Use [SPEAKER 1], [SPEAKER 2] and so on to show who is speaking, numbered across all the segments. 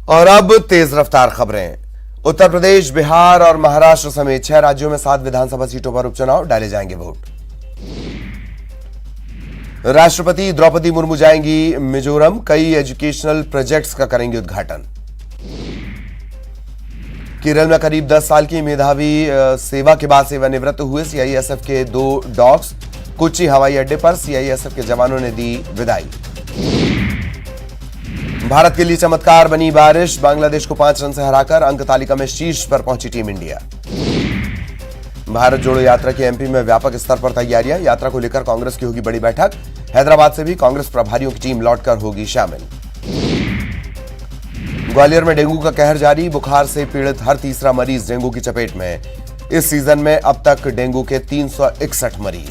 [SPEAKER 1] और अब तेज रफ्तार खबरें। उत्तर प्रदेश, बिहार और महाराष्ट्र समेत 6 राज्यों में 7 विधानसभा सीटों पर उपचुनाव, डाले जाएंगे वोट। राष्ट्रपति द्रौपदी मुर्मू जाएंगी मिजोरम, कई एजुकेशनल प्रोजेक्ट्स का करेंगे उद्घाटन। केरल में करीब 10 साल की मेधावी सेवा के बाद सेवानिवृत्त हुए सीआईएसएफ के 2 डॉग्स, कोच्चि हवाई अड्डे पर सीआईएसएफ के जवानों ने दी विदाई। भारत के लिए चमत्कार बनी बारिश, बांग्लादेश को 5 रन से हराकर अंक तालिका में शीर्ष पर पहुंची टीम इंडिया। भारत जोड़ो यात्रा की एमपी में व्यापक स्तर पर तैयारियां, यात्रा को लेकर कांग्रेस की होगी बड़ी बैठक, हैदराबाद से भी कांग्रेस प्रभारियों की टीम लौटकर होगी शामिल। ग्वालियर में डेंगू का कहर जारी, बुखार से पीड़ित हर तीसरा मरीज डेंगू की चपेट में। इस सीजन में अब तक डेंगू के 361 मरीज।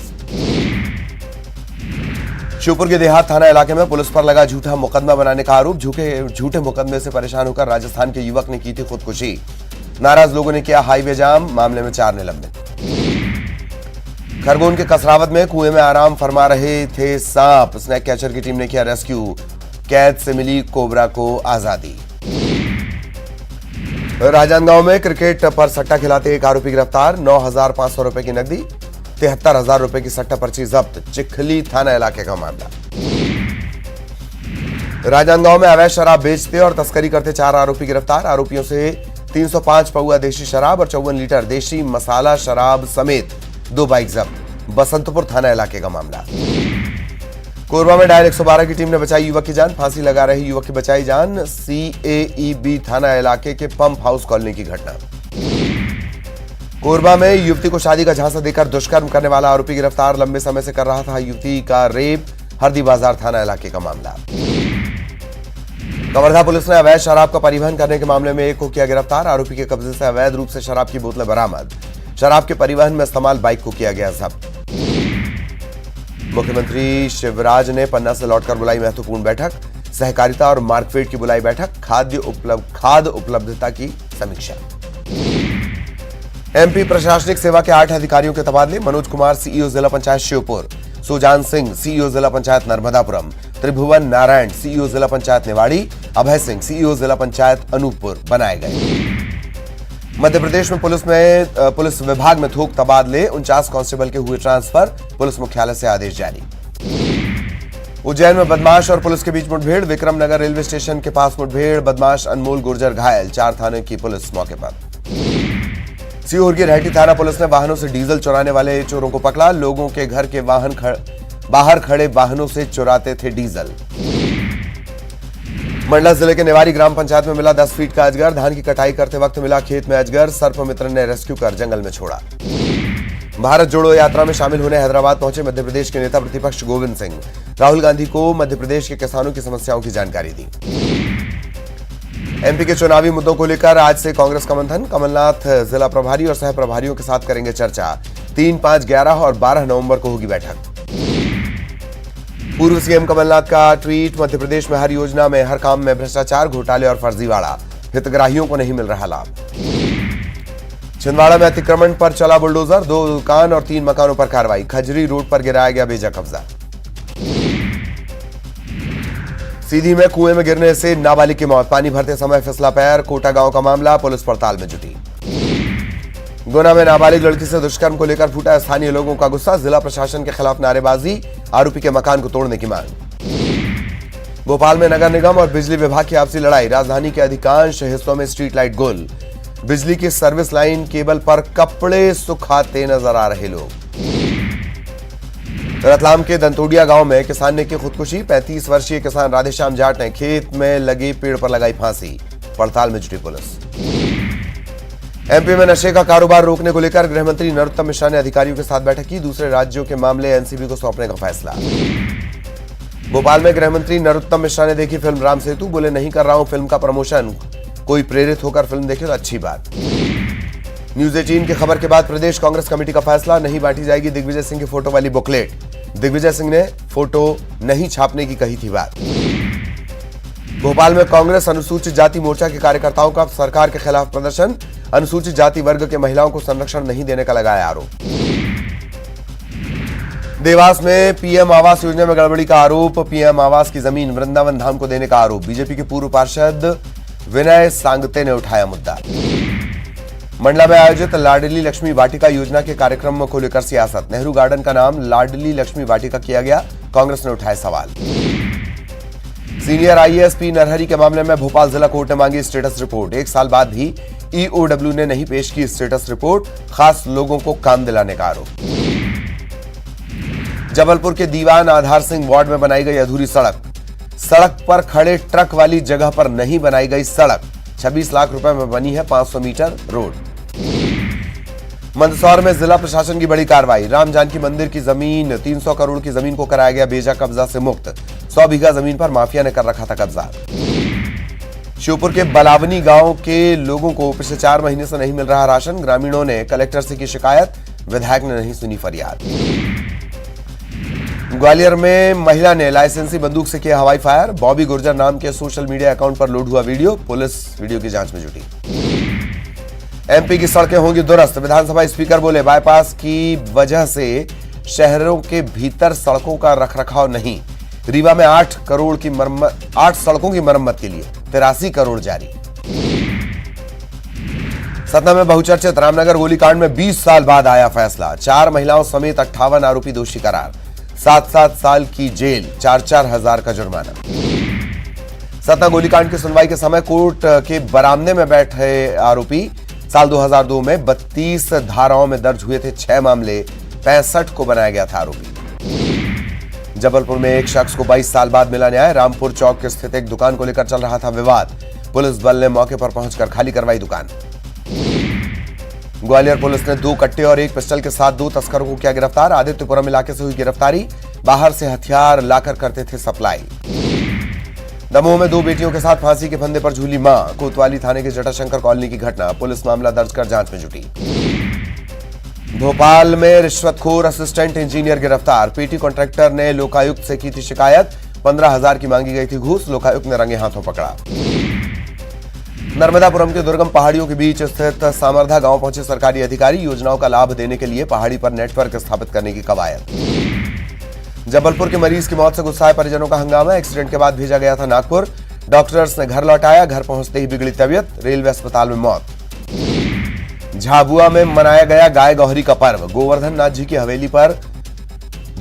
[SPEAKER 1] श्योपुर के देहात थाना इलाके में पुलिस पर लगा झूठा मुकदमा बनाने का आरोप, झूठे मुकदमे से परेशान होकर राजस्थान के युवक ने की थी खुदकुशी। नाराज लोगों ने किया हाईवे जाम, मामले में 4 निलंबित। खरगोन के कसरावत में कुएं में आराम फरमा रहे थे सांप, स्नैक कैचर की टीम ने किया रेस्क्यू, कैद से मिली कोबरा को आजादी। राजनांदगांव में क्रिकेट पर सट्टा खिलाते एक आरोपी गिरफ्तार, 9,500 रुपए की नकदी, 73,000 रुपए की सट्टा पर्ची जब्त, चिखली थाना इलाके का मामला। राजनांदगांव में अवैध शराब बेचते और तस्करी करते 4 आरोपी गिरफ्तार, आरोपियों से 305 पौआ देशी शराब और 54 लीटर देशी मसाला शराब समेत 2 बाइक जब्त, बसंतपुर थाना इलाके का मामला। कोरबा में डायल 112 की टीम ने बचाई युवक की जान, फांसी लगा रही युवक की बचाई जान, सीएईबी थाना इलाके के पंप हाउस कॉलोनी की घटना। कोरबा में युवती को शादी का झांसा देकर दुष्कर्म करने वाला आरोपी गिरफ्तार, लंबे समय से कर रहा था युवती का रेप, हरदी बाजार थाना इलाके का मामला। कवर्धा पुलिस ने अवैध शराब का परिवहन करने के मामले में एक को किया गिरफ्तार, आरोपी के कब्जे से अवैध रूप से शराब की बोतलें बरामद, शराब के परिवहन में इस्तेमाल बाइक को किया गया जब्त। मुख्यमंत्री शिवराज ने पन्ना से लौटकर बुलाई महत्वपूर्ण बैठक, सहकारिता और मार्कफेड की बुलाई बैठक, खाद्य उपलब्धता की समीक्षा। एमपी प्रशासनिक सेवा के 8 अधिकारियों के तबादले, मनोज कुमार सीईओ जिला पंचायत श्योपुर, सुजान सिंह सीईओ जिला पंचायत नर्मदापुरम, त्रिभुवन नारायण सीईओ जिला पंचायत निवाड़ी, अभय सिंह सीईओ जिला पंचायत अनूपपुर बनाए गए। मध्य प्रदेश में पुलिस विभाग में थोक तबादले, 49 कांस्टेबल के हुए ट्रांसफर, पुलिस मुख्यालय से आदेश जारी। उज्जैन में बदमाश और पुलिस के बीच मुठभेड़, विक्रमनगर रेलवे स्टेशन के पास मुठभेड़, बदमाश अनमोल गुर्जर घायल, 4 थाने की पुलिस मौके पर। सीहोर की रहटी थाना पुलिस ने वाहनों से डीजल चुराने वाले चोरों को पकड़ा, लोगों के घर के बाहर खड़े वाहनों से चुराते थे डीजल। मंडला जिले के नेवारी ग्राम पंचायत में मिला 10 फीट का अजगर, धान की कटाई करते वक्त मिला खेत में अजगर, सर्प मित्र ने रेस्क्यू कर जंगल में छोड़ा। भारत जोड़ो यात्रा में शामिल होने हैदराबाद पहुंचे मध्य प्रदेश के नेता प्रतिपक्ष गोविंद सिंह, राहुल गांधी को मध्य प्रदेश के किसानों की समस्याओं की जानकारी दी। एमपी के चुनावी मुद्दों को लेकर आज से कांग्रेस का मंथन, कमलनाथ जिला प्रभारी और सह प्रभारियों के साथ करेंगे चर्चा, 3, 5, 11 और 12 नवंबर को होगी बैठक। पूर्व सीएम कमलनाथ का ट्वीट, मध्य प्रदेश में हर योजना में हर काम में भ्रष्टाचार, घोटाले और फर्जीवाड़ा, हितग्राहियों को नहीं मिल रहा लाभ। छिंदवाड़ा में अतिक्रमण पर चला बुलडोजर, 2 दुकान और 3 मकानों पर कार्रवाई, खजरी रोड पर गिराया गया बेजा कब्जा। सीधी में कुएं में गिरने से नाबालिग की मौत, पानी भरते समय फिसला पैर, कोटा गांव का मामला, पुलिस पड़ताल में जुटी। गुना में नाबालिग लड़की से दुष्कर्म को लेकर फूटा स्थानीय लोगों का गुस्सा, जिला प्रशासन के खिलाफ नारेबाजी, आरोपी के मकान को तोड़ने की मांग। भोपाल में नगर निगम और बिजली विभाग की आपसी लड़ाई, राजधानी के अधिकांश हिस्सों में स्ट्रीट लाइट गुल, बिजली की सर्विस लाइन केबल पर कपड़े सुखाते नजर आ रहे लोग। रतलाम के दंतोडिया गांव में किसान ने की खुदकुशी, 35 वर्षीय किसान राधेश्याम जाट ने खेत में लगे पेड़ पर लगाई फांसी, पड़ताल में जुटी पुलिस। एमपी में नशे का कारोबार रोकने को लेकर गृह मंत्री नरोत्तम मिश्रा ने अधिकारियों के साथ बैठक की, दूसरे राज्यों के मामले एनसीबी को सौंपने का फैसला। भोपाल में गृह मंत्री नरोत्तम मिश्रा ने देखी फिल्म राम सेतु, बोले नहीं कर रहा हूं फिल्म का प्रमोशन, कोई प्रेरित होकर फिल्म देखे तो अच्छी बात। न्यूज 18 की खबर के बाद प्रदेश कांग्रेस कमेटी का फैसला, नहीं बांटी जाएगी दिग्विजय सिंह की फोटो वाली बुकलेट, दिग्विजय सिंह ने फोटो नहीं छापने की कही थी बात। भोपाल में कांग्रेस अनुसूचित जाति मोर्चा के कार्यकर्ताओं का सरकार के खिलाफ प्रदर्शन, अनुसूचित जाति वर्ग के महिलाओं को संरक्षण नहीं देने का लगाया आरोप। देवास में पीएम आवास योजना में गड़बड़ी का आरोप, पीएम आवास की जमीन वृंदावन धाम को देने का आरोप, बीजेपी के पूर्व पार्षद विनय सांगते ने उठाया मुद्दा। मंडला में आयोजित लाडली लक्ष्मी वाटिका योजना के कार्यक्रम को लेकर सियासत। नेहरू गार्डन का नाम लाडली लक्ष्मी वाटिका किया गया, कांग्रेस ने उठाए सवाल। सीनियर आईएएस पी नरहरी के मामले में भोपाल जिला कोर्ट ने मांगी स्टेटस रिपोर्ट। 1 साल बाद भी ईओडब्ल्यू ने नहीं पेश की स्टेटस रिपोर्ट, खास लोगों को काम दिलाने का आरोप। जबलपुर के दीवान आधार सिंह वार्ड में बनाई गई अधूरी सड़क पर खड़े ट्रक वाली जगह पर नहीं बनाई गई सड़क। 26 लाख रुपए में बनी है 500 मीटर रोड। मंदसौर में जिला प्रशासन की बड़ी कार्रवाई। राम जानकी मंदिर की जमीन 300 करोड़ की जमीन को कराया गया बेजा कब्जा से मुक्त। 100 बीघा जमीन पर माफिया ने कर रखा था कब्जा। श्योपुर के बलावनी गांव के लोगों को पिछले 4 महीने से नहीं मिल रहा राशन। ग्रामीणों ने कलेक्टर से की शिकायत, विधायक ने नहीं सुनी फरियाद। ग्वालियर में महिला ने लाइसेंसी बंदूक से किया हवाई फायर। बॉबी गुर्जर नाम के सोशल मीडिया अकाउंट पर लोड हुआ वीडियो, पुलिस वीडियो की जांच में जुटी। एमपी की सड़कें होंगी दुरुस्त। विधानसभा स्पीकर बोले बाईपास की वजह से शहरों के भीतर सड़कों का रखरखाव नहीं। रीवा में 8 सड़कों की मरम्मत के लिए 83 करोड़ जारी। सतना में बहुचर्चित रामनगर गोलीकांड में 20 साल बाद आया फैसला। 4 महिलाओं समेत 58 आरोपी दोषी करार। 7-7 साल की जेल, 4-4 हजार का जुर्माना। सतना गोलीकांड की सुनवाई के समय कोर्ट के बरामदे में बैठे आरोपी। साल 2002 में 32 धाराओं में दर्ज हुए थे 6 मामले, 65 को बनाया गया था आरोपी। जबलपुर में एक शख्स को 22 साल बाद मिला न्याय। रामपुर चौक स्थित एक दुकान को लेकर चल रहा था विवाद। पुलिस बल ने मौके पर पहुंचकर खाली करवाई दुकान। ग्वालियर पुलिस ने 2 कट्टे और 1 पिस्टल के साथ 2 तस्करों को किया गिरफ्तार। आदित्यपुरम इलाके से हुई गिरफ्तारी, बाहर से हथियार लाकर करते थे सप्लाई। दमोह में 2 बेटियों के साथ फांसी के फंदे पर झूली मां। कोतवाली थाने के जटाशंकर कॉलोनी की घटना, पुलिस मामला दर्ज कर जांच में जुटी। भोपाल में रिश्वतखोर असिस्टेंट इंजीनियर गिरफ्तार। पीटी कॉन्ट्रैक्टर ने लोकायुक्त से की थी शिकायत। 15,000 की मांगी गई थी घूस, लोकायुक्त ने रंगे हाथों पकड़ा। नर्मदापुरम के दुर्गम पहाड़ियों के बीच स्थित सामरधा गांव पहुंचे सरकारी अधिकारी। योजनाओं का लाभ देने के लिए पहाड़ी पर नेटवर्क स्थापित करने की कवायद। जबलपुर के मरीज की मौत से गुस्साए परिजनों का हंगामा। एक्सीडेंट के बाद भेजा गया था नागपुर। डॉक्टर्स ने घर लौटाया, घर पहुंचते ही बिगड़ी तबीयत, रेलवे अस्पताल में मौत। झाबुआ में मनाया गया गाय गौहरी का पर्व। गोवर्धन नाथ जी की हवेली पर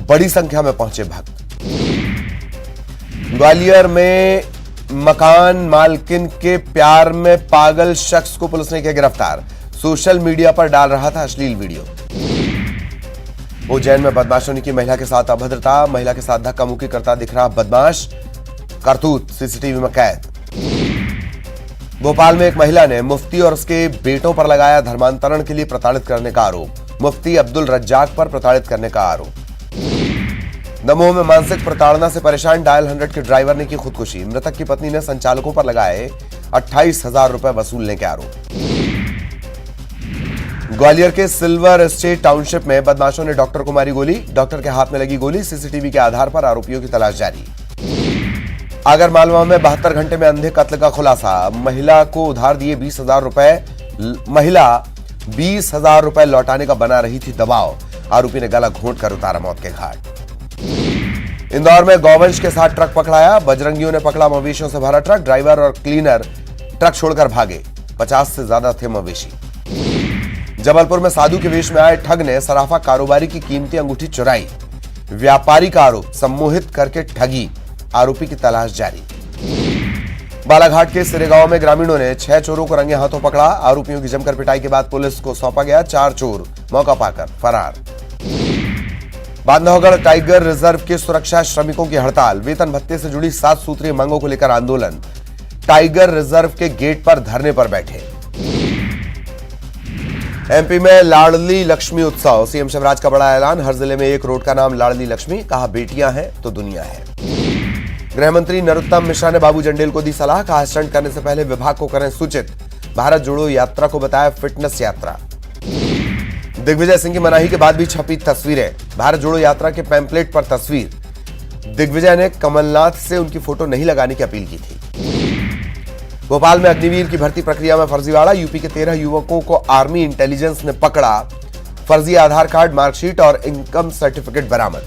[SPEAKER 1] बड़ी संख्या में पहुंचे भक्त। ग्वालियर में मकान मालकिन के प्यार में पागल शख्स को पुलिस ने किया गिरफ्तार। सोशल मीडिया पर डाल रहा था अश्लील वीडियो। उज्जैन में बदमाशों ने की महिला के साथ अभद्रता। महिला के साथ धक्का मुक्की करता दिख रहा बदमाश, करतूत सीसीटीवी में कैद। भोपाल में एक महिला ने मुफ्ती और उसके बेटों पर लगाया धर्मांतरण के लिए प्रताड़ित करने का आरोप। मुफ्ती अब्दुल रज्जाक पर प्रताड़ित करने का आरोप। दमोह में मानसिक प्रताड़ना से परेशान डायल 100 के ड्राइवर ने की खुदकुशी। मृतक की पत्नी ने संचालकों पर लगाए 28,000 रुपए वसूलने के आरोप। ग्वालियर के सिल्वर स्टेट टाउनशिप में बदमाशों ने डॉक्टर को मारी गोली। डॉक्टर के हाथ में लगी गोली। सीसीटीवी के आधार पर आरोपियों की तलाश जारी। आगरमालवा में 72 घंटे में अंधे कत्ल का खुलासा। महिला को उधार दिए 20,000 रुपए। महिला 20,000 रुपए लौटाने का बना रही थी दबाव। आरोपी ने गला घोंट कर उतारा मौत के घाट। इंदौर में गौवंश के साथ ट्रक पकड़ाया। बजरंगियों ने पकड़ा मवेशियों से भरा ट्रक। ड्राइवर और क्लीनर ट्रक छोड़कर भागे। 50 से ज्यादा थे मवेशी। जबलपुर में साधु के वेश में आए ठग ने सराफा कारोबारी की कीमती अंगूठी चुराई। व्यापारी का आरोप, सम्मोहित करके ठगी। आरोपी की तलाश जारी। बालाघाट के सिरेगांव में ग्रामीणों ने 6 चोरों को रंगे हाथों पकड़ा। आरोपियों की जमकर पिटाई के बाद पुलिस को सौंपा गया। 4 चोर मौका पाकर फरार। बांधवगढ़ टाइगर रिजर्व के सुरक्षा श्रमिकों की हड़ताल। वेतन भत्ते से जुड़ी 7 सूत्रीय मांगों को लेकर आंदोलन। टाइगर रिजर्व के गेट पर धरने पर बैठे। एमपी में लाडली लक्ष्मी उत्सव। सीएम शिवराज का बड़ा ऐलान। हर जिले में एक रोड का नाम लाडली लक्ष्मी। कहा बेटियां हैं तो दुनिया है। गृह मंत्री नरोत्तम मिश्रा ने बाबू जंडेल को दी सलाह। कहा स्टंट करने से पहले विभाग को करें सूचित। भारत जोड़ो यात्रा को बताया फिटनेस यात्रा। दिग्विजय सिंह की मनाही के बाद भी छपी तस्वीरें। भारत जोड़ो यात्रा के पैम्पलेट पर तस्वीर। दिग्विजय ने कमलनाथ से उनकी फोटो नहीं लगाने की अपील की थी। भोपाल में अग्निवीर की भर्ती प्रक्रिया में फर्जीवाड़ा। यूपी के 13 युवकों को आर्मी इंटेलिजेंस ने पकड़ा। फर्जी आधार कार्ड, मार्कशीट और इनकम सर्टिफिकेट बरामद।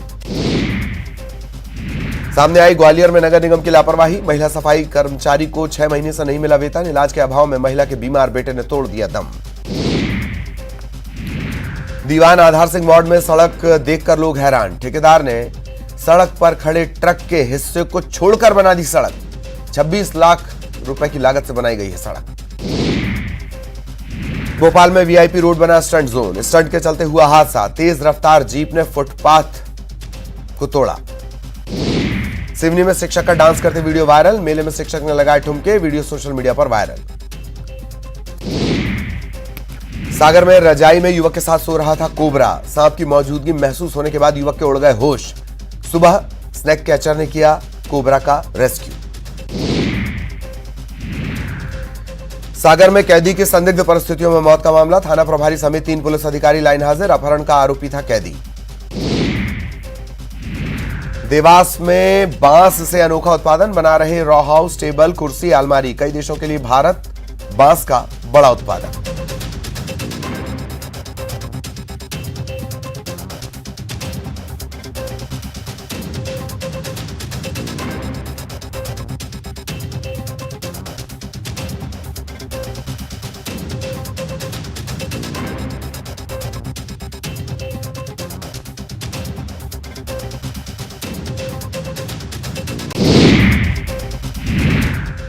[SPEAKER 1] सामने आई ग्वालियर में नगर निगम की लापरवाही। महिला सफाई कर्मचारी को 6 महीने से नहीं मिला वेतन। इलाज के अभाव में महिला के बीमार बेटे ने तोड़ दिया दम। दीवान आधार सिंह वार्ड में सड़क देखकर लोग हैरान। ठेकेदार ने सड़क पर खड़े ट्रक के हिस्से को छोड़कर बना दी सड़क। 26 लाख रुपए की लागत से बनाई गई है सड़क। भोपाल में वीआईपी रोड बना स्टंट जोन। स्टंट के चलते हुआ हादसा। तेज रफ्तार जीप ने फुटपाथ को तोड़ा। सिवनी में शिक्षक का डांस करते वीडियो वायरल। मेले में शिक्षक ने लगाए ठुमके। वीडियो सोशल मीडिया पर वायरल। सागर में रजाई में युवक के साथ सो रहा था कोबरा। सांप की मौजूदगी महसूस होने के बाद युवक के उड़ गए होश। सुबह स्नैक कैचर ने किया कोबरा का रेस्क्यू। सागर में कैदी की संदिग्ध परिस्थितियों में मौत का मामला। थाना प्रभारी समेत 3 पुलिस अधिकारी लाइन हाजिर। अपहरण का आरोपी था कैदी। देवास में बांस से अनोखा उत्पादन बना रहे रॉ हाउस, टेबल, कुर्सी, अलमारी। कई देशों के लिए भारत बांस का बड़ा उत्पादक।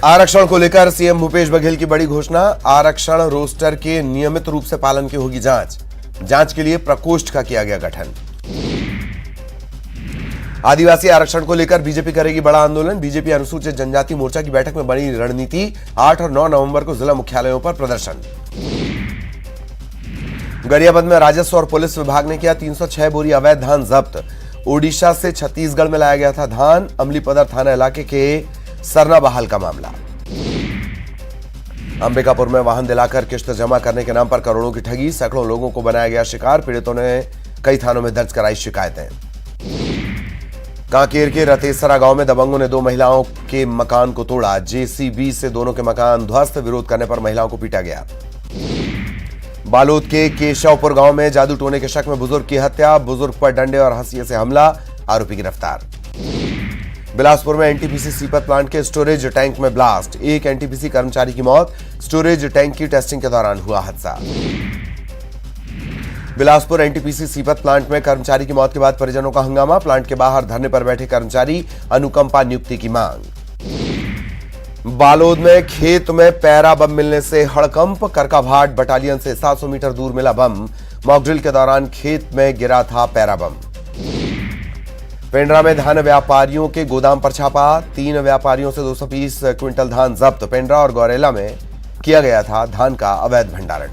[SPEAKER 1] आरक्षण को लेकर सीएम भूपेश बघेल की बड़ी घोषणा। आरक्षण रोस्टर के नियमित रूप से पालन की होगी जांच। जांच के लिए प्रकोष्ठ का किया गया गठन। आदिवासी आरक्षण को लेकर बीजेपी करेगी बड़ा आंदोलन। बीजेपी अनुसूचित जनजाति मोर्चा की बैठक में बनी रणनीति। 8 और 9 नवंबर को जिला मुख्यालयों पर प्रदर्शन। गरियाबंद में राजस्व और पुलिस विभाग ने किया 306 बोरी अवैध धान जब्त। ओडिशा से छत्तीसगढ़ में लाया गया था धान। अमलीपदर थाना इलाके के सरना बहाल का मामला। अंबिकापुर में वाहन दिलाकर किश्त जमा करने के नाम पर करोड़ों की ठगी। सैकड़ों लोगों को बनाया गया शिकार। पीड़ितों ने कई थानों में दर्ज कराई शिकायतें। कांकेर के रतेसरा गांव में दबंगों ने 2 महिलाओं के मकान को तोड़ा। जेसीबी से दोनों के मकान ध्वस्त। विरोध करने पर महिलाओं को पीटा गया। बालोद के केशवपुर गांव में जादू टोने के शक में बुजुर्ग की हत्या। बुजुर्ग पर डंडे और हंसिये से हमला। आरोपी गिरफ्तार। बिलासपुर में एनटीपीसी सीपत प्लांट के स्टोरेज टैंक में ब्लास्ट। एक एनटीपीसी कर्मचारी की मौत। स्टोरेज टैंक की टेस्टिंग के दौरान हुआ हादसा। बिलासपुर एनटीपीसी सीपत प्लांट में कर्मचारी की मौत के बाद परिजनों का हंगामा। प्लांट के बाहर धरने पर बैठे कर्मचारी। अनुकंपा नियुक्ति की मांग। बालोद में खेत में पैरा बम मिलने से हड़कंप। करकाभाट बटालियन से 700 मीटर दूर मिला बम। मॉकड्रिल के दौरान खेत में गिरा था पैरा बम। पेंड्रा में धान व्यापारियों के गोदाम पर छापा। 3 व्यापारियों से 220 क्विंटल धान जब्त। पेंड्रा और गौरेला में किया गया था धान का अवैध भंडारण।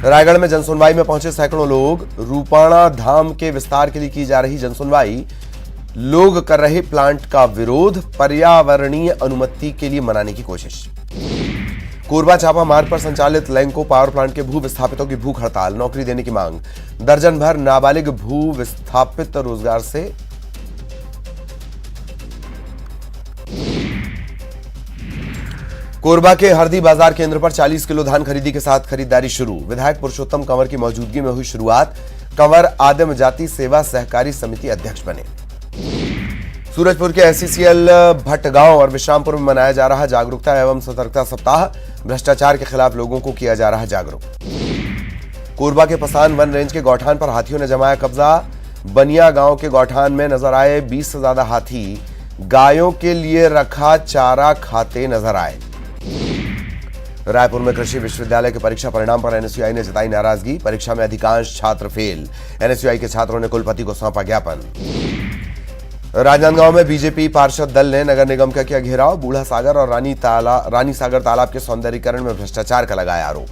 [SPEAKER 1] रायगढ़ में जनसुनवाई में पहुंचे सैकड़ों लोग। रूपाणा धाम के विस्तार के लिए की जा रही जनसुनवाई। लोग कर रहे प्लांट का विरोध। पर्यावरणीय अनुमति के लिए मनाने की कोशिश। कोरबा चापा मार्ग पर संचालित लैंको पावर प्लांट के भू विस्थापितों की भूख हड़ताल। नौकरी देने की मांग। दर्जन भर नाबालिग भू विस्थापित रोजगार से। कोरबा के हरदी बाजार केंद्र पर 40 किलो धान खरीदी के साथ खरीदारी शुरू। विधायक पुरुषोत्तम कंवर की मौजूदगी में हुई शुरुआत। कंवर आदिम जाति सेवा सहकारी समिति अध्यक्ष बने। सूरजपुर के एससीसीएल भट्टगांव और विश्रामपुर में मनाया जा रहा जागरूकता एवं सतर्कता सप्ताह। भ्रष्टाचार के खिलाफ लोगों को किया जा रहा जागरूक। कोरबा के पसान वन रेंज के गौठान पर हाथियों ने जमाया कब्जा। बनिया गांव के गौठान में नजर आए 20 से ज्यादा हाथी। गायों के लिए रखा चारा खाते नजर आए। रायपुर में कृषि विश्वविद्यालय के परीक्षा परिणाम पर एनएसयूआई ने जताई नाराजगी। परीक्षा में अधिकांश छात्र फेल। एनएसयूआई के छात्रों ने कुलपति को सौंपा ज्ञापन। राजनांदगांव में बीजेपी पार्षद दल ने नगर निगम का किया घेराव। बूढ़ा सागर और रानी सागर तालाब के सौंदर्यीकरण में भ्रष्टाचार का लगाया आरोप।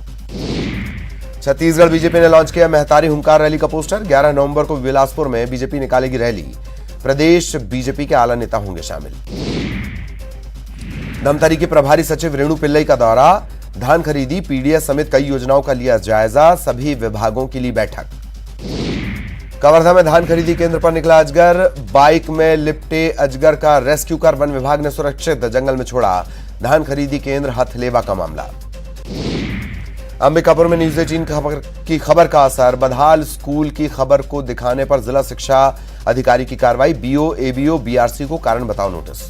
[SPEAKER 1] छत्तीसगढ़ बीजेपी ने लॉन्च किया महतारी हुंकार रैली का पोस्टर। 11 नवंबर को बिलासपुर में बीजेपी निकालेगी रैली। प्रदेश बीजेपी के आला नेता होंगे शामिल। धमतरी के प्रभारी सचिव रेणु पिल्लई का दौरा। धान खरीदी, पीडीएस समेत कई योजनाओं का लिया जायजा। सभी विभागों की ली बैठक। कवर्धा में धान खरीदी केंद्र पर निकला अजगर। बाइक में लिपटे अजगर का रेस्क्यू कर वन विभाग ने सुरक्षित जंगल में छोड़ा। धान खरीदी केंद्र हथलेवा का मामला। अंबिकापुर में न्यूज 18 की खबर का असर, बदहाल स्कूल की खबर को दिखाने पर जिला शिक्षा अधिकारी की कार्रवाई, बीओ, एबीओ, बीआरसी को कारण बताओ नोटिस।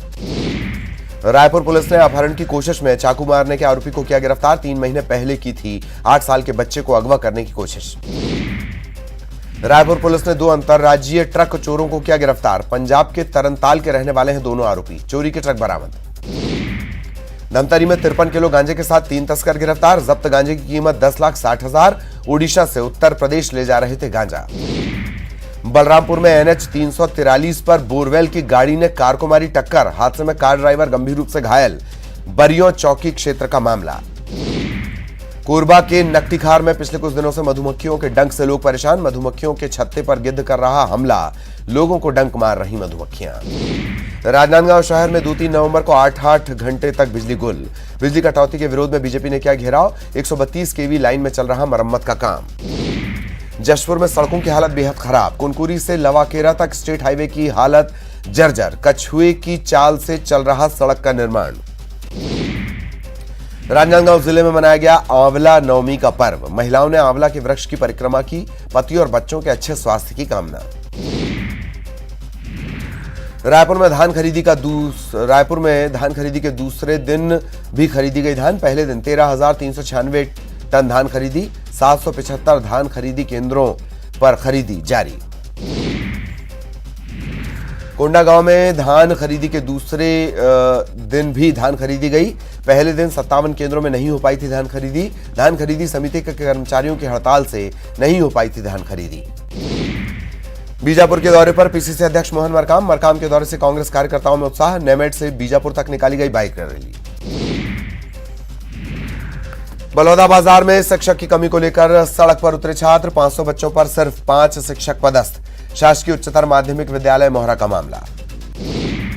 [SPEAKER 1] रायपुर पुलिस ने अपहरण की कोशिश में चाकू मारने के आरोपी को किया गिरफ्तार, 3 महीने पहले की थी 8 साल के बच्चे को अगवा करने की कोशिश। रायपुर पुलिस ने 2 अंतरराज्यीय ट्रक चोरों को किया गिरफ्तार, पंजाब के तरनताल के रहने वाले हैं दोनों आरोपी, चोरी के ट्रक बरामद। धमतरी में 53 किलो गांजे के साथ 3 तस्कर गिरफ्तार, जब्त गांजे की कीमत 10,60,000, ओडिशा से उत्तर प्रदेश ले जा रहे थे गांजा। बलरामपुर में NH 343 पर बोरवेल की गाड़ी ने कार को मारी टक्कर, हादसे में कार ड्राइवर गंभीर रूप से घायल, बरियो चौकी क्षेत्र का मामला। कोरबा के नकटीखार में पिछले कुछ दिनों से मधुमक्खियों के डंक से लोग परेशान, मधुमक्खियों के छत्ते पर गिद्ध कर रहा हमला, लोगों को डंक मार रही मधुमक्खियां। राजनांदगांव शहर में 2-3 नवंबर को 8-8 घंटे तक बिजली गुल, बिजली कटौती के विरोध में बीजेपी ने किया घेराव, 132 केवी लाइन में चल रहा मरम्मत का काम। जशपुर में सड़कों की हालत बेहद खराब, कुनकुरी से लवाकेरा तक स्टेट हाईवे की हालत जर्जर, कछुए की चाल से चल रहा सड़क का निर्माण। राजनांदगांव जिले में मनाया गया आंवला नवमी का पर्व, महिलाओं ने आंवला के वृक्ष की परिक्रमा की, पति और बच्चों के अच्छे स्वास्थ्य की कामना। रायपुर में धान खरीदी के दूसरे दिन भी खरीदी गई धान, पहले दिन 13,396 टन धान खरीदी, 775 धान खरीदी केंद्रों पर खरीदी जारी। कोंडागांव में धान खरीदी के दूसरे दिन भी धान खरीदी गई, पहले दिन 57 केंद्रों में नहीं हो पाई थी धान खरीदी समिति के कर्मचारियों की हड़ताल से नहीं हो पाई थी धान खरीदी। बीजापुर के दौरे पर पीसीसी अध्यक्ष मोहन मरकाम के दौरे से कांग्रेस कार्यकर्ताओं में उत्साह, नेमेट से बीजापुर तक निकाली गई बाइक रैली। बलौदा बाजार में शिक्षक की कमी को लेकर सड़क पर उतरे छात्र, 500 बच्चों पर सिर्फ 5 शिक्षक पदस्थ, शासकीय उच्चतर माध्यमिक विद्यालय मोहरा का मामला।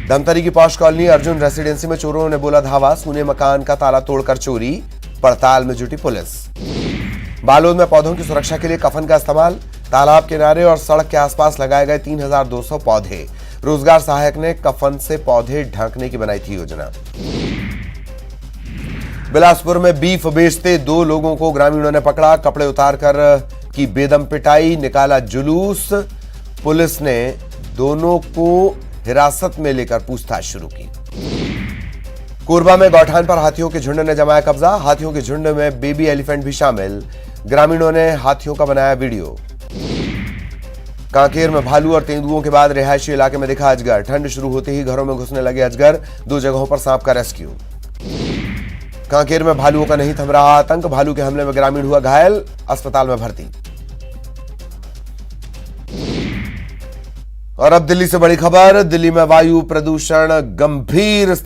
[SPEAKER 1] धमतरी की पॉश कॉलोनी अर्जुन रेसिडेंसी में चोरों ने बोला धावा, सूने मकान का ताला तोड़कर चोरी, पड़ताल में जुटी पुलिस। बालोद में पौधों की सुरक्षा के लिए कफन का इस्तेमाल, तालाब किनारे और सड़क के आसपास लगाए गए 3,200 पौधे, रोजगार सहायक ने कफन से पौधे ढकने की बनाई थी योजना। बिलासपुर में बीफ बेचते 2 लोगों को ग्रामीणों ने पकड़ा, कपड़े उतारकर की बेदम पिटाई, निकाला जुलूस, पुलिस ने दोनों को हिरासत में लेकर पूछताछ शुरू की। कोरबा में गौठान पर हाथियों के झुंड ने जमाया कब्जा, हाथियों के झुंड में बेबी एलिफेंट भी शामिल, ग्रामीणों ने हाथियों का बनाया वीडियो। कांकेर में भालू और तेंदुओं के बाद रिहायशी इलाके में दिखा अजगर, ठंड शुरू होते ही घरों में घुसने लगे अजगर, 2 जगहों पर सांप का रेस्क्यू। कांकेर में भालुओं का नहीं थम रहा आतंक, भालू के हमले में ग्रामीण हुआ घायल, अस्पताल में भर्ती। और अब दिल्ली से बड़ी खबर, दिल्ली में वायु प्रदूषण गंभीर